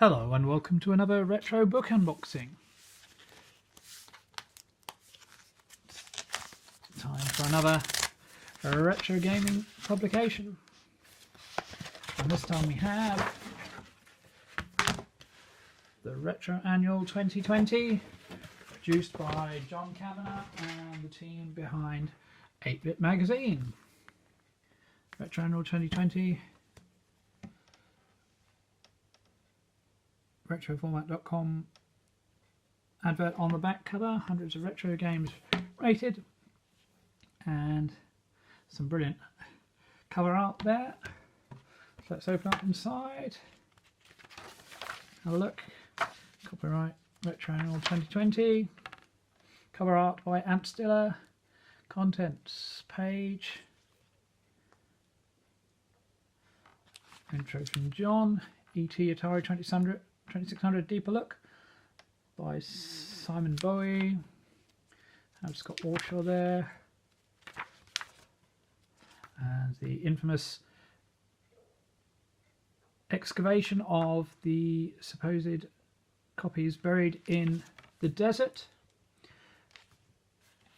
Hello and welcome to another retro book unboxing. Time for another retro gaming publication. And this time we have the Retro Annual 2020, produced by John Kavanagh and the team behind 8-Bit Magazine. Retro Annual 2020. Retroformat.com advert on the back cover, hundreds of retro games rated, and some brilliant cover art there. So let's open up inside, have a look. Copyright Retro Annual 2020, cover art by Amstrad, contents page, intro from John, E.T. Atari 2600 Deeper Look by Simon Bowie. I've just got Warshaw there, and the infamous excavation of the supposed copies buried in the desert.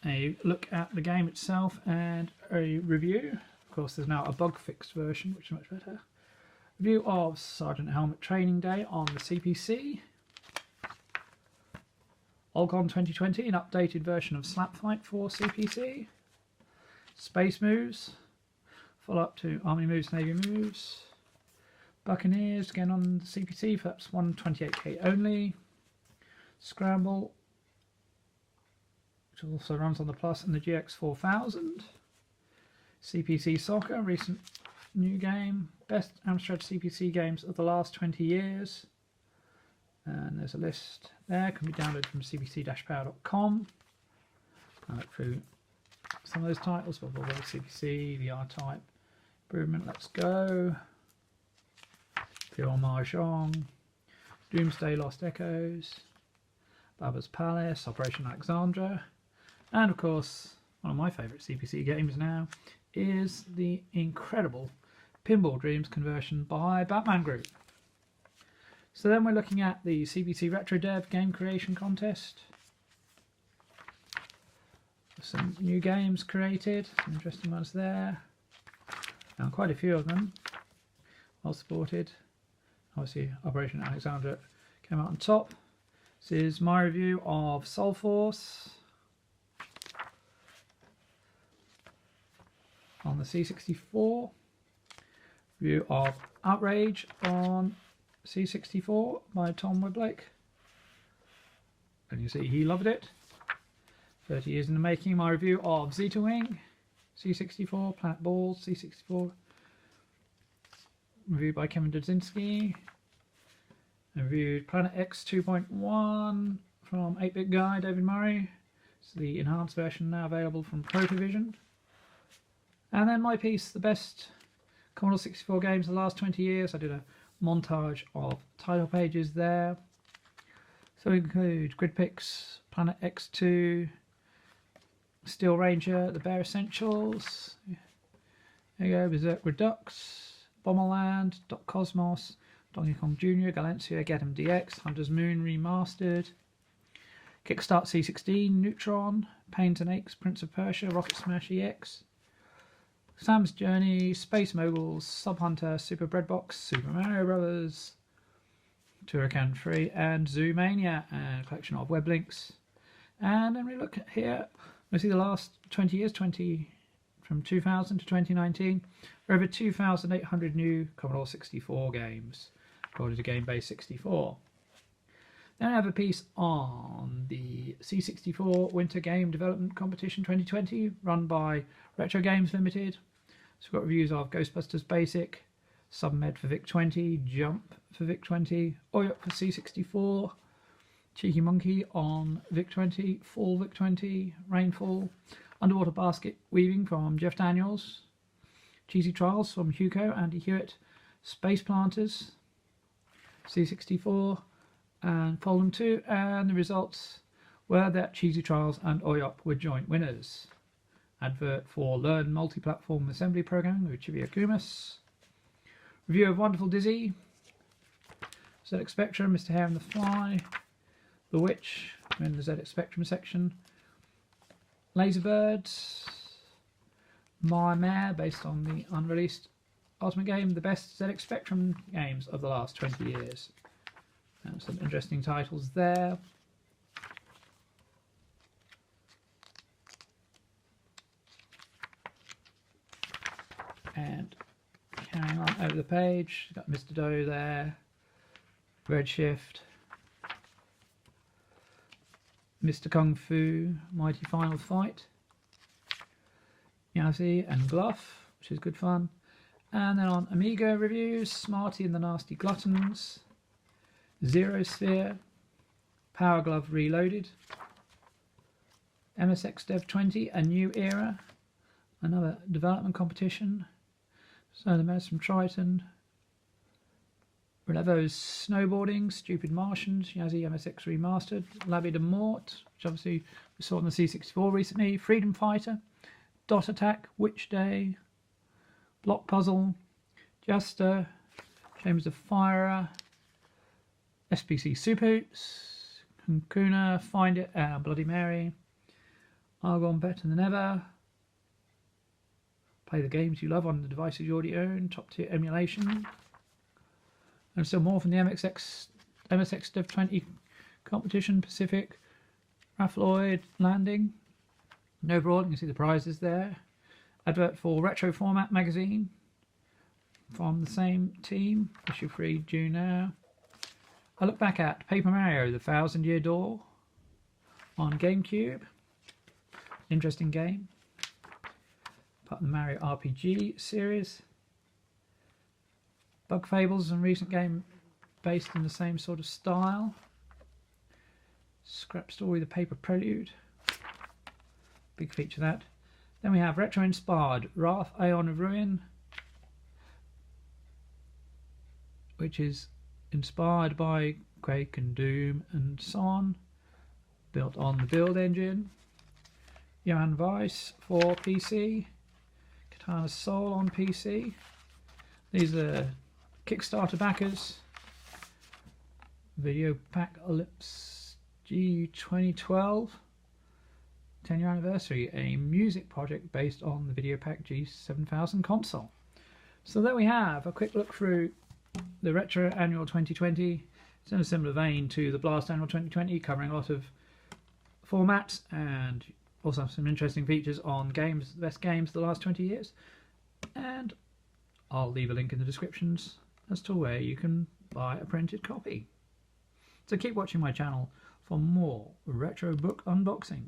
A look at the game itself and a review. Of course, there's now a bug fixed version, which is much better. Review of Sergeant Helmet Training Day on the CPC. Olcon 2020, an updated version of Slap Fight for CPC. Space Moves, follow up to Army Moves, Navy Moves. Buccaneers, again on the CPC, perhaps 128k only. Scramble, which also runs on the Plus and the GX 4000. CPC Soccer, recent new game. Best Amstrad CPC games of the last 20 years. And there's a list there, can be downloaded from cpc-power.com. I'll look through some of those titles, CPC, the R-Type, Improvement, Let's Go, Pure Mahjong, Doomsday Lost Echoes, Baba's Palace, Operation Alexandra, and of course, one of my favourite CPC games now is the incredible Pinball Dreams conversion by Batman Group. So then we're looking at the CPC Retro Dev Game Creation Contest. Some new games created, some interesting ones there. And quite a few of them, well supported. Obviously Operation Alexandra came out on top. This is my review of Soul Force on the C64. Review of Outrage on C64 by Tom Whiblake. And you see he loved it. 30 years in the making. My review of Zeta Wing, C64, Planet Balls, C64. Review by Kevin Dudzinski. I reviewed Planet X 2.1 from 8-Bit Guy, David Murray. It's the enhanced version now available from Protovision. And then my piece, the best Commodore 64 games of the last 20 years. I did a montage of title pages there. So we include Grid Picks, Planet X2, Steel Ranger, The Bare Essentials. There you go, Berserk Redux, Bomberland, Doc Cosmos, Donkey Kong Jr., Galencia, Get 'em DX, Hunter's Moon Remastered, Kickstart C16, Neutron, Pains and Aches, Prince of Persia, Rocket Smash EX, Sam's Journey, Space Moguls, Sub Hunter, Super Breadbox, Super Mario Brothers, Turrican 3, and Zoomania, and a collection of web links. And then we look at here, we see the last 20 years, from 2000 to 2019, over 2,800 new Commodore 64 games, according to GameBase 64. Then I have a piece on the C64 Winter Game Development Competition 2020, run by Retro Games Limited. So we've got reviews of Ghostbusters Basic, Submed for VIC-20, Jump for VIC-20, Oyup for C64, Cheeky Monkey on VIC-20, Fall VIC-20, Rainfall, Underwater Basket Weaving from Jeff Daniels, Cheesy Trials from Hugo, Andy Hewitt, Space Planters, C64, and Fold'em 2, and the results were that Cheesy Trials and OYOP were joint winners. Advert for Learn Multi-Platform Assembly Programming with Chivia Kumas. Review of Wonderful Dizzy. It's ZX Spectrum, Mr. Hare and the Fly, The Witch in the ZX Spectrum section, Laserbirds, My Mare, based on the unreleased Ultimate game, the best ZX Spectrum games of the last 20 years. Some interesting titles there. And carrying on over the page, got Mr. Doe there, Redshift, Mr. Kung Fu, Mighty Final Fight, Yazzie and Gluff, which is good fun. And then on Amiga reviews, Smarty and the Nasty Gluttons, Zero Sphere, Power Glove Reloaded, MSX Dev 20, A New Era, another development competition, So the Mess from Triton, Relevo's Snowboarding, Stupid Martians, Yazzie MSX Remastered, Labby de Mort, which obviously we saw on the C64 recently, Freedom Fighter, Dot Attack, Witch Day, Block Puzzle, Juster, James of Fire, SPC Super Hoops, Kunkuna, Find It, Bloody Mary, Argon Better Than Ever, Play the games you love on the devices you already own, top tier emulation, and still more from the MSX Dev 20 competition, Pacific, Rafloid Landing, and overall you can see the prizes there. Advert for Retro Format magazine from the same team, issue 3 due now. I look back at Paper Mario, the 1000-Year Door on GameCube. Interesting game. Part of the Mario RPG series. Bug Fables, and recent game based in the same sort of style. Scrap Story, the Paper Prelude. Big feature that. Then we have Retro Inspired Wrath, Aeon of Ruin, which is inspired by Quake and Doom and so on, built on the Build engine. Johan Weiss for PC, Katana Soul on PC. These are Kickstarter backers. Video Pack Ellipse G 2012. 10-year anniversary, a music project based on the Video Pack G7000 console. So there we have a quick look through the Retro Annual 2020. It's in a similar vein to the Blast Annual 2020, covering a lot of formats and also some interesting features on games, the best games of the last 20 years. And I'll leave a link in the descriptions as to where you can buy a printed copy. So keep watching my channel for more retro book unboxing.